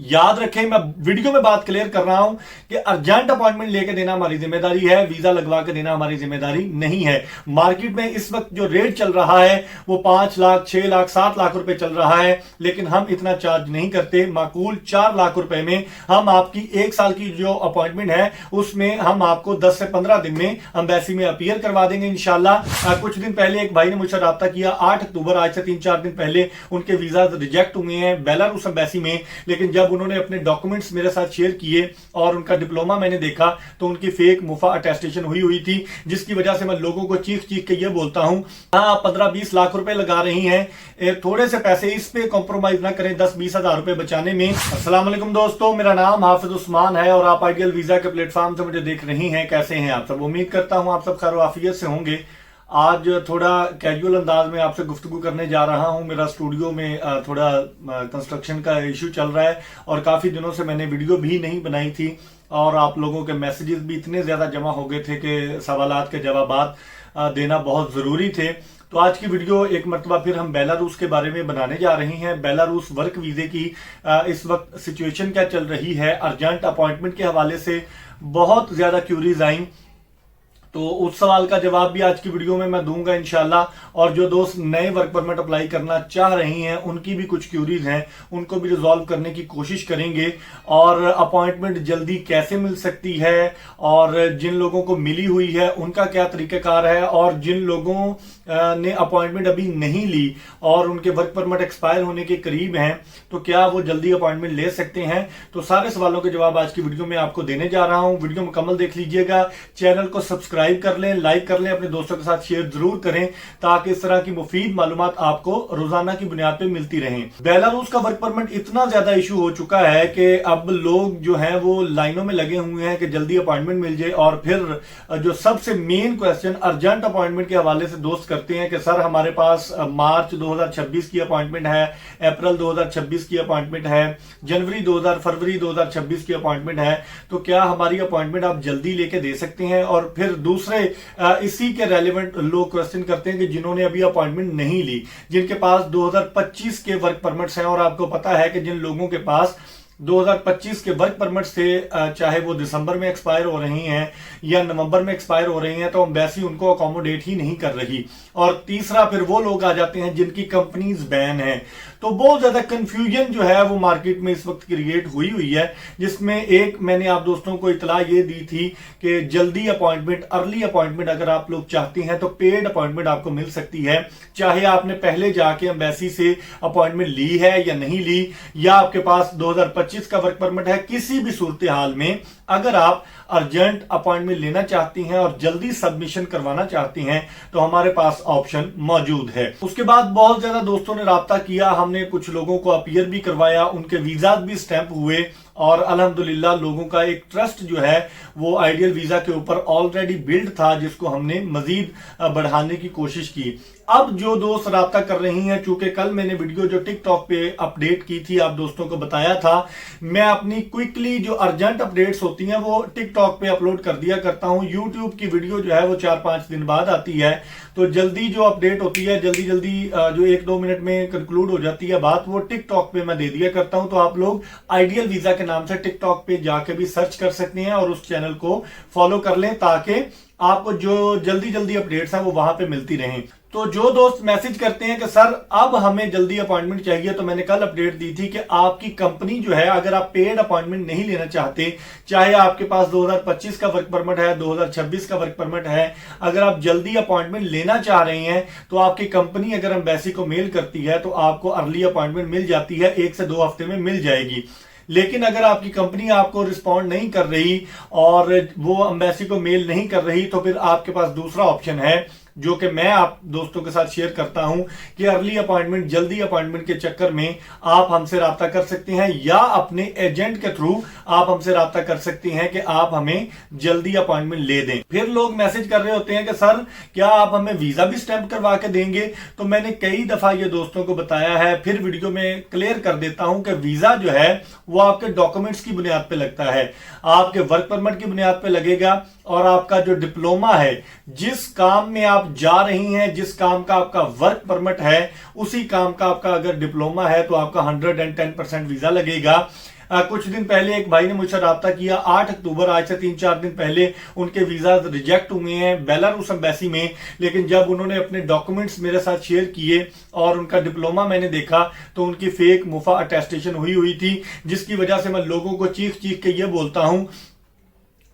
याद रखें, मैं वीडियो में बात क्लियर कर रहा हूं कि अर्जेंट अपॉइंटमेंट लेके देना हमारी जिम्मेदारी है, वीजा लगवा के देना हमारी जिम्मेदारी नहीं है। मार्केट में इस वक्त जो रेट चल रहा है वो 5 लाख, 6 लाख, 7 लाख रुपए चल रहा है, लेकिन हम इतना चार्ज नहीं करते। माकूल 4 लाख रुपए में हम आपकी 1 साल की जो अपॉइंटमेंट है उसमें हम आपको 10 से 15 दिन में एम्बेसी में अपीयर करवा देंगे इंशाल्लाह। कुछ दिन पहले एक भाई ने मुझसे राब्ता किया, 8 अक्टूबर, आज से 3-4 दिन पहले उनके वीजा रिजेक्ट हुए हैं बेलारूस एम्बेसी में, लेकिन जब उन्होंने अपने डॉक्यूमेंट्स मेरे साथ शेयर किए और उनका डिप्लोमा मैंने देखा तो उनकी फेक मुफा अटेस्टेशन हुई थी, जिसकी वजह से मैं लोगों को चीख चीख के ये बोलता हूं, हाँ 15-20 लाख रुपए लगा रही हैं, थोड़े से पैसे इस पे कॉम्प्रोमाइज ना करें 10-20 हजार रुपए बचाने में। अस्सलाम वालेकुम दोस्तों, मेरा नाम हाफिज उस्मान है और आप आइडियल वीजा के प्लेटफॉर्म से मुझे देख रही हैं। कैसे हैं आप सब? उम्मीद करता हूं आप सब खैर आफियत से होंगे। आज थोड़ा कैजुअल अंदाज में आपसे गुफ्तगू करने जा रहा हूं। मेरा स्टूडियो में थोड़ा कंस्ट्रक्शन का इशू चल रहा है और काफी दिनों से मैंने वीडियो भी नहीं बनाई थी और आप लोगों के मैसेजेस भी इतने ज्यादा जमा हो गए थे कि सवालात के जवाबात देना बहुत जरूरी थे। तो आज की वीडियो एक मरतबा फिर हम बेलारूस के बारे में बनाने जा रही हैं। बेलारूस वर्क वीजे की इस वक्त सिचुएशन क्या चल रही है, अर्जेंट अपॉइंटमेंट के हवाले से बहुत ज्यादा क्यूरीज आई, तो उस सवाल का जवाब भी आज की वीडियो में मैं दूंगा इंशाल्लाह। और जो दोस्त नए वर्क परमिट अप्लाई करना चाह रही हैं उनकी भी कुछ क्यूरीज हैं, उनको भी रिजॉल्व करने की कोशिश करेंगे। और अपॉइंटमेंट जल्दी कैसे मिल सकती है और जिन लोगों को मिली हुई है उनका क्या तरीकाकार है, और जिन लोगों ने अपॉइंटमेंट अभी नहीं ली और उनके वर्क परमिट एक्सपायर होने के करीब हैं तो क्या वो जल्दी अपॉइंटमेंट ले सकते हैं। तो सारे सवालों के जवाब आज की वीडियो में आपको देने जा रहा हूं। वीडियो मुकम्मल देख लीजिएगा, चैनल को सब्सक्राइब कर लें, लाइक कर लें, अपने दोस्तों के साथ शेयर जरूर करें ताकि इस तरह की मुफीद मालूमात आपको रोजाना की बुनियाद पर मिलती रहें। बेलारूस का वर्क परमिट इतना ज्यादा इशू हो चुका है कि अब लोग जो है वो लाइनों में लगे हुए हैं कि जल्दी अपॉइंटमेंट मिल जाए। और फिर जो सबसे मेन क्वेश्चन अर्जेंट अपॉइंटमेंट के हवाले से दोस्त करते हैं कि सर हमारे पास मार्च 2026 की अपॉइंटमेंट है, अप्रैल 2026 की अपॉइंटमेंट है, फरवरी 2026 की अपॉइंटमेंट है, तो क्या हमारी अपॉइंटमेंट आप जल्दी लेके दे सकते हैं। और फिर दूसरे इसी के रेलिवेंट लोग क्वेश्चन करते हैं कि जिन्होंने अभी अपॉइंटमेंट नहीं ली, जिनके पास 2025 के वर्क परमिट्स हैं, और आपको पता है कि जिन लोगों के पास 2025 के वर्क परमिट से चाहे वो दिसंबर में एक्सपायर हो रही हैं या नवंबर में एक्सपायर हो रही हैं, तो एम्बेसी उनको अकोमोडेट ही नहीं कर रही। और तीसरा फिर वो लोग आ जाते हैं जिनकी कंपनीज बैन है। तो बहुत ज्यादा कंफ्यूजन जो है वो मार्केट में इस वक्त क्रिएट हुई है, जिसमें एक मैंने आप दोस्तों को इतला ये दी थी कि जल्दी अपॉइंटमेंट, अर्ली अपॉइंटमेंट अगर आप लोग चाहते हैं तो पेड अपॉइंटमेंट आपको मिल सकती है, चाहे आपने पहले जाके एम्बेसी से अपॉइंटमेंट ली है या नहीं ली, या आपके पास 2025 का वर्क परमिट है। किसी भी सूरत हाल में अगर आप अर्जेंट अपॉइंटमेंट लेना चाहती हैं और जल्दी सबमिशन करवाना चाहती हैं तो हमारे पास ऑप्शन मौजूद है। उसके बाद बहुत ज्यादा दोस्तों ने राब्ता किया, हमने कुछ लोगों को अपीयर भी करवाया, उनके वीजा भी स्टैंप हुए और अल्हम्दुलिल्लाह लोगों का एक ट्रस्ट जो है वो आइडियल वीजा के ऊपर ऑलरेडी बिल्ड था, जिसको हमने मजीद बढ़ाने की कोशिश की। अब जो दोस्त राब्ता कर रही हैं, चूंकि कल मैंने वीडियो जो टिकटॉक पे अपडेट की थी, आप दोस्तों को बताया था, मैं अपनी क्विकली जो अर्जेंट अपडेट्स होती हैं वो टिकटॉक पे अपलोड कर दिया करता हूं। यूट्यूब की वीडियो जो है वो 4-5 दिन बाद आती है, तो जल्दी जो अपडेट होती है जल्दी जो 1-2 मिनट में कंक्लूड हो जाती है बात, वो टिकटॉक पे मैं दे दिया करता हूं। तो आप लोग आइडियल वीजा के नाम से टिकटॉक पे जाके भी सर्च कर सकते हैं और उस चैनल को फॉलो कर लें ताकि आपको जो जल्दी अपडेट्स हैं वो वहां पे मिलती रहें। तो जो दोस्त मैसेज करते हैं कि सर अब हमें जल्दी अपॉइंटमेंट चाहिए, तो मैंने कल अपडेट दी थी कि आपकी कंपनी जो है, अगर आप पेड अपॉइंटमेंट नहीं लेना चाहते, चाहे आपके पास 2025 का वर्क परमिट है, 2026 का वर्क परमिट है, अगर आप जल्दी अपॉइंटमेंट लेना चाह रहे हैं तो आपकी कंपनी अगर एम्बेसी को मेल करती है तो आपको अर्ली अपॉइंटमेंट मिल जाती है, 1 से 2 हफ्ते में मिल जाएगी। लेकिन अगर आपकी कंपनी आपको रिस्पॉन्ड नहीं कर रही और वो एम्बेसी को मेल नहीं कर रही, तो फिर आपके पास दूसरा ऑप्शन है जो कि मैं आप दोस्तों के साथ शेयर करता हूं कि अर्ली अपॉइंटमेंट, जल्दी अपॉइंटमेंट के चक्कर में आप हमसे राब्ता कर सकते हैं या अपने एजेंट के थ्रू आप हमसे राब्ता कर सकते हैं कि आप हमें जल्दी अपॉइंटमेंट ले दें। फिर लोग मैसेज कर रहे होते हैं कि सर क्या आप हमें वीजा भी स्टैंप करवा के देंगे। तो मैंने कई दफा ये दोस्तों को बताया है, फिर वीडियो में क्लियर कर देता हूं कि वीजा जो है वो आपके डॉक्यूमेंट्स की बुनियाद पे लगता है, आपके वर्क परमिट की बुनियाद पे लगेगा और आपका जो डिप्लोमा है, जिस काम में आप जा रही हैं, जिस काम का आपका वर्क परमिट है, उसी काम का आपका अगर डिप्लोमा है तो आपका 110% वीजा लगेगा। कुछ दिन पहले एक भाई ने मुझसे राब्ता किया, 8 अक्टूबर, आज से 3-4 दिन पहले उनके वीजा रिजेक्ट हुए हैं बेलारूस एम्बेसी में। लेकिन जब उन्होंने अपने डॉक्यूमेंट्स मेरे साथ शेयर किए और उनका डिप्लोमा मैंने देखा तो उनकी फेक मुफा अटेस्टेशन हुई थी, जिसकी वजह से मैं लोगों को चीख के ये बोलता हूं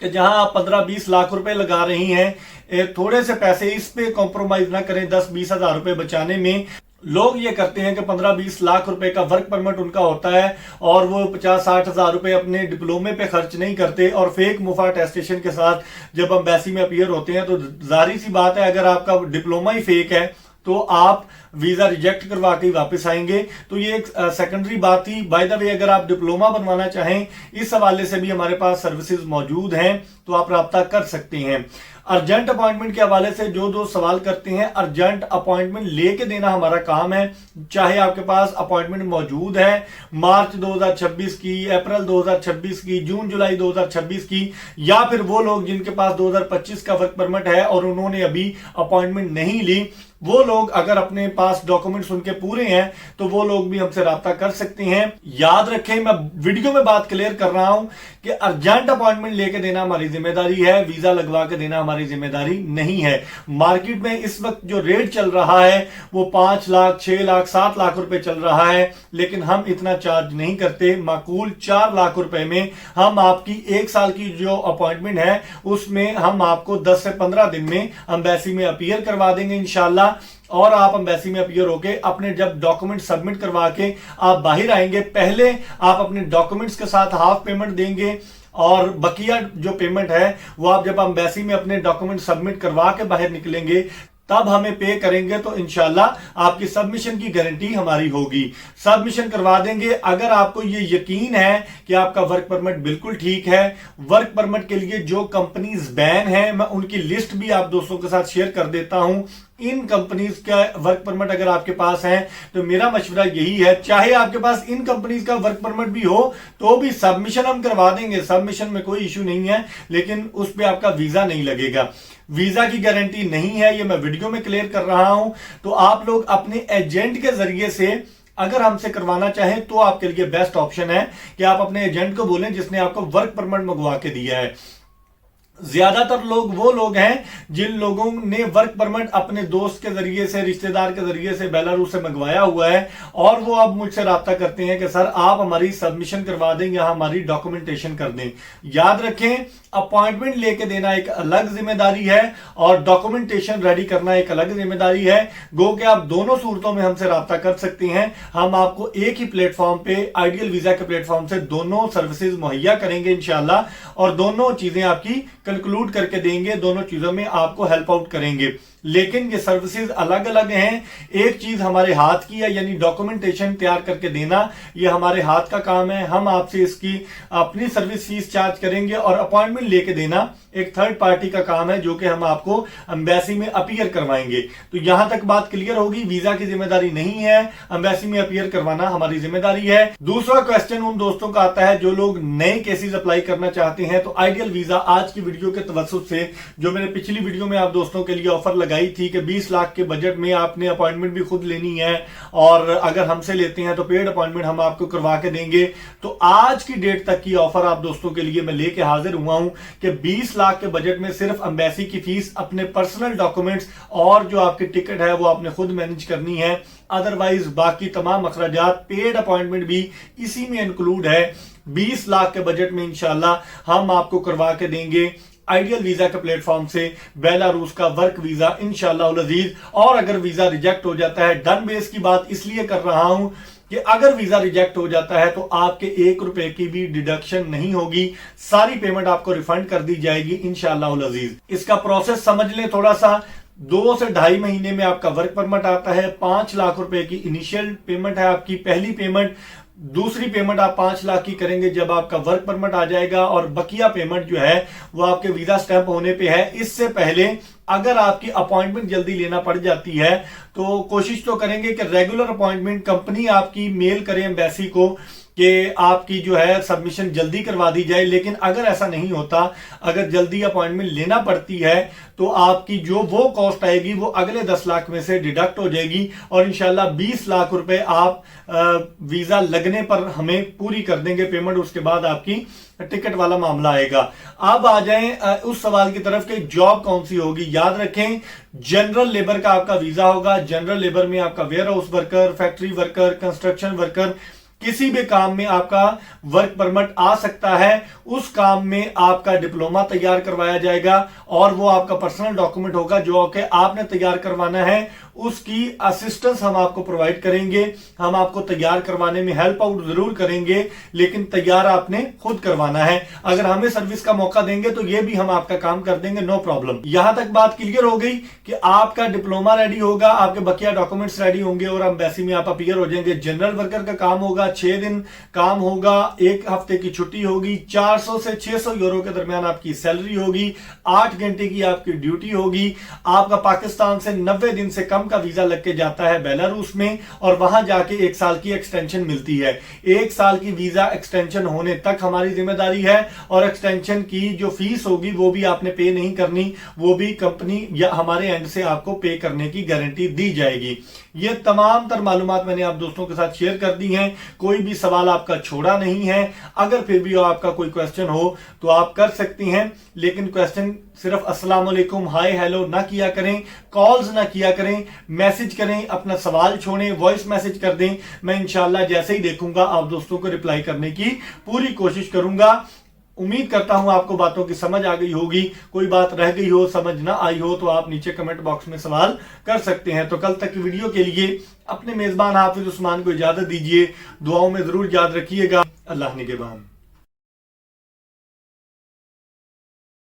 कि जहां आप 15-20 लाख रुपए लगा रही हैं, थोड़े से पैसे इस पे कॉम्प्रोमाइज ना करें 10-20 हजार रुपए बचाने में। लोग ये करते हैं कि 15-20 लाख रुपए का वर्क परमिट उनका होता है और वो 50-60 हजार रुपए अपने डिप्लोमे पे खर्च नहीं करते और फेक मुफा अटेस्टेशन के साथ जब एम्बेसी में अपीयर होते हैं तो जाहिर सी बात है, अगर आपका डिप्लोमा ही फेक है तो आप वीजा रिजेक्ट करवा के वापस आएंगे। तो ये एक सेकेंडरी बात थी। बाय द वे, अगर आप डिप्लोमा बनवाना चाहें, इस हवाले से भी हमारे पास सर्विसेज मौजूद हैं, तो आप राब्ता कर सकते हैं। अर्जेंट अपॉइंटमेंट के हवाले से जो सवाल करते हैं, अर्जेंट अपॉइंटमेंट लेके देना हमारा काम है। चाहे आपके पास अपॉइंटमेंट मौजूद है मार्च 2026 की, अप्रैल 2026 की, जून जुलाई 2026 की, या फिर वो लोग जिनके पास 2025 का वर्क परमिट है और उन्होंने अभी अपॉइंटमेंट नहीं ली, वो लोग अगर अपने पास डॉक्यूमेंट्स उनके पूरे हैं तो वो लोग भी हमसे राब्ता कर सकते हैं। याद रखें, मैं वीडियो में बात क्लियर कर रहा हूं कि अर्जेंट अपॉइंटमेंट लेके देना हमारी जिम्मेदारी है, वीजा लगवा के देना हमारी जिम्मेदारी नहीं है। मार्केट में इस वक्त जो रेट चल रहा है वो 5 लाख, 6 लाख, 7 लाख रुपए चल रहा है, लेकिन हम इतना चार्ज नहीं करते। माकूल 4 लाख रुपए में हम आपकी 1 साल की जो अपॉइंटमेंट है उसमें हम आपको 10 से 15 दिन में एम्बेसी में अपीयर करवा देंगे इंशाल्लाह। और आप एम्बेसी में अपीयर होके अपने जब डॉक्यूमेंट सबमिट करवा के आप बाहर आएंगे, पहले आप अपने डॉक्यूमेंट्स के साथ हाफ पेमेंट देंगे और बकिया जो पेमेंट है वो आप जब एम्बेसी में अपने डॉक्यूमेंट सबमिट करवा के बाहर निकलेंगे तब हमें पे करेंगे, तो इंशाल्लाह आपकी सबमिशन की गारंटी हमारी होगी। सबमिशन करवा देंगे। अगर आपको ये यकीन है कि आपका वर्क परमिट बिल्कुल ठीक है, वर्क परमिट के लिए जो कंपनीज बैन है मैं उनकी लिस्ट भी आप दोस्तों के साथ शेयर कर देता हूं। इन कंपनीज का वर्क परमिट अगर आपके पास है तो मेरा मशवरा यही है, चाहे आपके पास इन कंपनीज का वर्क परमिट भी हो तो भी सबमिशन हम करवा देंगे, सबमिशन में कोई इशू नहीं है, लेकिन उस पर आपका वीजा नहीं लगेगा। वीजा की गारंटी नहीं है, ये मैं वीडियो में क्लियर कर रहा हूं। तो आप लोग अपने एजेंट के जरिए से अगर हमसे करवाना चाहें तो आपके लिए बेस्ट ऑप्शन है कि आप अपने एजेंट को बोलें जिसने आपको वर्क परमिट मंगवा के दिया है। ज्यादातर लोग वो लोग हैं जिन लोगों ने वर्क परमिट अपने दोस्त के जरिए से, रिश्तेदार के जरिए से बेलारूस से मंगवाया हुआ है और वो अब मुझसे राब्ता करते हैं कि सर आप हमारी सबमिशन करवा दें या हमारी डॉक्यूमेंटेशन कर दें। याद रखें, अपॉइंटमेंट लेके देना एक अलग जिम्मेदारी है और डॉक्यूमेंटेशन रेडी करना एक अलग जिम्मेदारी है। गो कि आप दोनों सूरतों में हमसे राब्ता कर सकते हैं। हम आपको एक ही प्लेटफॉर्म पे, आइडियल वीजा के प्लेटफॉर्म से दोनों सर्विसेज मुहैया करेंगे इंशाल्लाह और दोनों चीजें आपकी कंक्लूड करके देंगे, दोनों चीजों में आपको हेल्प आउट करेंगे। लेकिन ये सर्विसेज अलग अलग हैं। एक चीज हमारे हाथ की है, यानी डॉक्यूमेंटेशन तैयार करके देना, ये हमारे हाथ का काम है। हम आपसे इसकी अपनी सर्विस फीस चार्ज करेंगे और अपॉइंटमेंट लेके देना एक थर्ड पार्टी का काम है जो कि हम आपको एम्बेसी में अपीयर करवाएंगे। तो यहां तक बात क्लियर होगी, वीजा की जिम्मेदारी नहीं है, एम्बेसी में अपीयर करवाना हमारी जिम्मेदारी है। दूसरा क्वेश्चन उन दोस्तों का आता है जो लोग नए केसेस अप्लाई करना चाहते हैं। तो आइडियल वीजा आज की वीडियो के तवज्जुह से, जो मैंने पिछली वीडियो में आप दोस्तों के लिए ऑफर लगाई थी कि 20 लाख के बजट में आपने अपॉइंटमेंट भी खुद लेनी है और अगर हमसे लेते हैं तो पेड अपॉइंटमेंट हम आपको करवा के देंगे। तो आज की डेट तक की ऑफर आप दोस्तों के लिए मैं लेके हाजिर हुआ हूं कि 20 लाख के बजट में सिर्फ एम्बेसी की फीस, अपने पर्सनल डॉक्यूमेंट्स और जो आपकी टिकट है वो आपने खुद मैनेज करनी है। अदरवाइज बाकी तमाम अखराजात, पेड अपॉइंटमेंट भी इसी में इंक्लूड है। 20 लाख के बजट में इंशाल्लाह हम आपको करवा के देंगे आइडियल वीजा के प्लेटफॉर्म से बेलारूस का वर्क वीजा इंशाल्लाह अजीज। और अगर वीजा रिजेक्ट हो जाता है, डन बेस की बात इसलिए कर रहा हूं कि अगर वीजा रिजेक्ट हो जाता है तो आपके 1 रुपए की भी डिडक्शन नहीं होगी, सारी पेमेंट आपको रिफंड कर दी जाएगी इंशाल्लाह अजीज। इसका प्रोसेस समझ लें थोड़ा सा। 2 से ढाई महीने में आपका वर्क परमिट आता है। 5 लाख रुपए की इनिशियल पेमेंट है आपकी पहली पेमेंट। दूसरी पेमेंट आप 5 लाख की करेंगे जब आपका वर्क परमिट आ जाएगा और बकिया पेमेंट जो है वो आपके वीजा स्टैंप होने पे है। इससे पहले अगर आपकी अपॉइंटमेंट जल्दी लेना पड़ जाती है तो कोशिश तो करेंगे कि रेगुलर अपॉइंटमेंट कंपनी आपकी मेल करे एम्बेसी को कि आपकी जो है सबमिशन जल्दी करवा दी जाए, लेकिन अगर ऐसा नहीं होता, अगर जल्दी अपॉइंटमेंट लेना पड़ती है तो आपकी जो वो कॉस्ट आएगी वो अगले 10 लाख में से डिडक्ट हो जाएगी और इंशाल्लाह 20 लाख रुपए आप वीजा लगने पर हमें पूरी कर देंगे पेमेंट। उसके बाद आपकी टिकट वाला मामला आएगा। अब आ जाएं उस सवाल की तरफ कि जॉब कौन सी होगी। याद रखें, जनरल लेबर का आपका वीजा होगा। जनरल लेबर में आपका warehouse worker, factory worker, construction worker, किसी भी काम में आपका वर्क परमिट आ सकता है। उस काम में आपका डिप्लोमा तैयार करवाया जाएगा और वो आपका पर्सनल डॉक्यूमेंट होगा जो कि आपने तैयार करवाना है। उसकी असिस्टेंस हम आपको प्रोवाइड करेंगे। हम आपको तैयार करवाने में हेल्प आउट जरूर करेंगे, लेकिन तैयार आपने खुद करवाना है। अगर हमें सर्विस का मौका देंगे तो ये भी हम आपका काम कर देंगे, नो प्रॉब्लम। यहां तक बात क्लियर हो गई कि आपका डिप्लोमा रेडी होगा, आपके बकिया डॉक्यूमेंट्स रेडी होंगे और एम्बेसी में आप अपीयर हो जाएंगे। जनरल वर्कर का काम होगा, 6 दिन काम होगा, 1 हफ्ते की छुट्टी होगी, 400 से 600 यूरो के दरमियान आपकी सैलरी होगी, 8 घंटे की आपकी ड्यूटी होगी। आपका पाकिस्तान से 90 दिन से कम का वीजा लग के जाता है बेलारूस में और वहां जाके 1 साल की एक्सटेंशन मिलती है। 1 साल की वीजा एक्सटेंशन होने तक हमारी जिम्मेदारी है और एक्सटेंशन की जो फीस होगी वो भी आपने पे नहीं करनी, वो भी कंपनी या हमारे एंड से आपको पे करने की गारंटी दी जाएगी। ये तमाम तर मालूमात मैंने आप दोस्तों के साथ शेयर कर दी हैं। कोई भी सवाल आपका छोड़ा नहीं है। अगर फिर भी आपका कोई क्वेश्चन हो तो आप कर सकती हैं, लेकिन क्वेश्चन सिर्फ अस्सलाम वालेकुम हाय हेलो ना किया करें, कॉल्स ना किया करें, मैसेज करें, अपना सवाल छोड़ें, वॉइस मैसेज कर दें। मैं इंशाल्लाह जैसे ही देखूंगा आप दोस्तों को रिप्लाई करने की पूरी कोशिश करूंगा। उम्मीद करता हूं आपको बातों की समझ आ गई होगी। कोई बात रह गई हो, समझ ना आई हो तो आप नीचे कमेंट बॉक्स में सवाल कर सकते हैं। तो कल तक की वीडियो के लिए अपने मेजबान हाफिज उस्मान को इजाजत दीजिए। दुआओं में जरूर याद रखिएगा। अल्लाह निगहबान।